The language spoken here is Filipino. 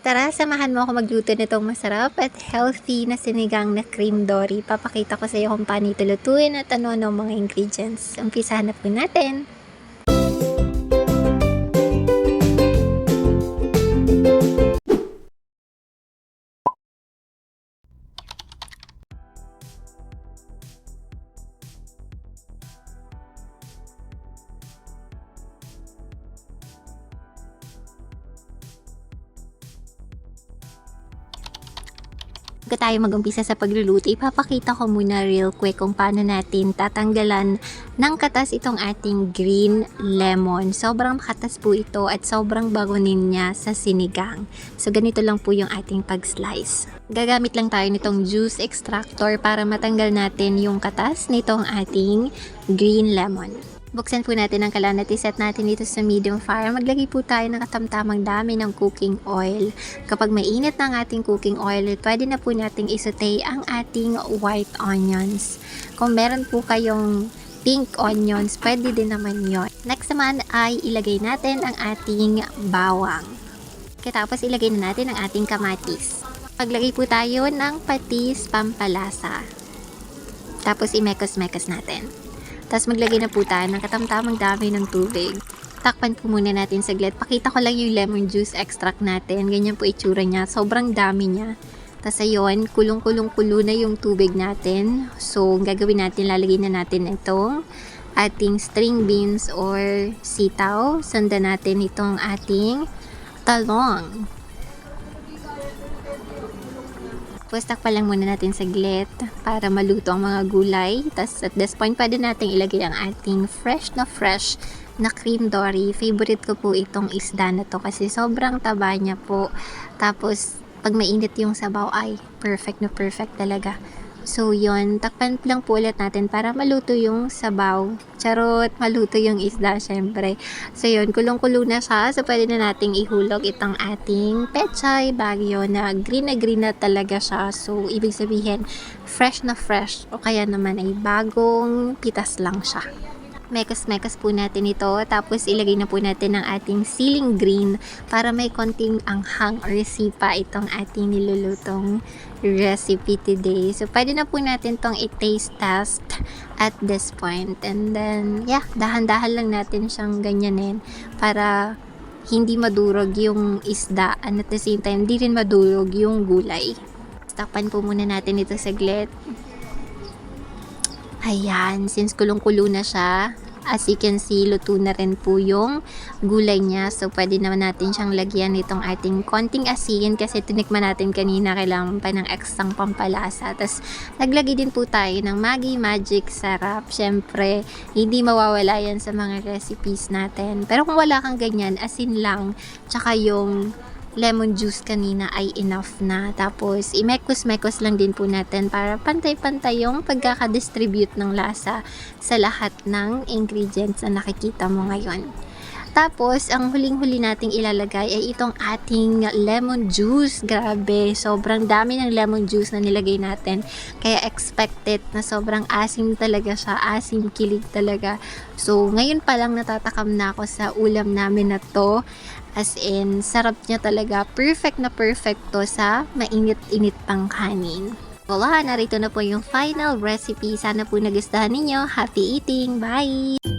Tara, samahan mo ako magluto nitong masarap at healthy na sinigang na cream dory. Papakita ko sa iyo kung paano ito lutuin at ano-ano ang mga ingredients. Umpisahan na po natin. Bago tayo mag-umpisa sa pagluluto, ipapakita ko muna real quick kung paano natin tatanggalan ng katas itong ating green lemon. Sobrang katas po ito at sobrang bagonin niya sa sinigang. So ganito lang po yung ating pag-slice. Gagamit lang tayo nitong juice extractor para matanggal natin yung katas nitong ating green lemon. Buksan po natin ang kalan at iset natin dito sa medium fire. Maglagay po tayo ng katamtamang dami ng cooking oil. Kapag mainit na ang ating cooking oil, pwede na po nating isaute ang ating white onions. Kung meron po kayong pink onions, pwede din naman yon. Next naman ay ilagay natin ang ating bawang. Tapos ilagay na natin ang ating kamatis. Maglagay po tayo ng patis pampalasa. Tapos imekos-mekos natin. Tapos maglagay na po tayo ng katamtamang dami ng tubig. Takpan po muna natin saglit. Pakita ko lang yung lemon juice extract natin. Ganyan po itsura niya. Sobrang dami niya. Tapos ayun, kulong-kulong-kulo na yung tubig natin. So, gagawin natin, lalagay na natin itong ating string beans or sitaw. Sundan natin itong ating talong. Tapos takpan lang muna natin saglit para maluto ang mga gulay. Tapos at this point, pwede natin ilagay ang ating fresh na cream dory. Favorite ko po itong isda na to kasi sobrang taba niya po. Tapos pag mainit yung sabaw ay perfect na perfect talaga. So yun, takpan lang po ulit natin para maluto yung sabaw. Charot, maluto yung isda syempre. So yun, kulong-kulo na siya. So pwede na nating ihulog itong ating pechay bagyo na green na talaga siya. So ibig sabihin, fresh na fresh o kaya naman ay bagong pitas lang siya. Mekos-mekos po natin ito. Tapos ilagay na po natin ang ating ceiling green para may konting anghang or sipa itong ating nilulutong recipe today. So pwede na po natin tong i-taste test at this point. And then, yeah, dahan-dahan lang natin siyang ganyanin para hindi madurog yung isda and at the same time, hindi rin madurog yung gulay. Takpan po muna natin ito saglit. Ayan, since kulong-kulo na siya, as you can see, luto na rin po yung gulay niya. So, pwede naman natin siyang lagyan nitong ating konting asin kasi tinikman natin kanina, kailangan pa ng ekstrang pampalasa. Tapos, naglagay din po tayo ng Maggi Magic Sarap. Siyempre, hindi mawawala yan sa mga recipes natin. Pero kung wala kang ganyan, asin lang, tsaka yung lemon juice kanina ay enough na. Tapos, imekos-mekos lang din po natin para pantay-pantay yung pagkakadistribute ng lasa sa lahat ng ingredients na nakikita mo ngayon. Tapos, ang huling-huli nating ilalagay ay itong ating lemon juice. Grabe, sobrang dami ng lemon juice na nilagay natin. Kaya expected na sobrang asim talaga siya. Asim kilig talaga. So, ngayon pa lang natatakam na ako sa ulam namin na to. As in, sarap niya talaga. Perfect na perfect to sa mainit-init pang kanin. Wala, narito na po yung final recipe. Sana po nagustuhan ninyo. Happy eating! Bye!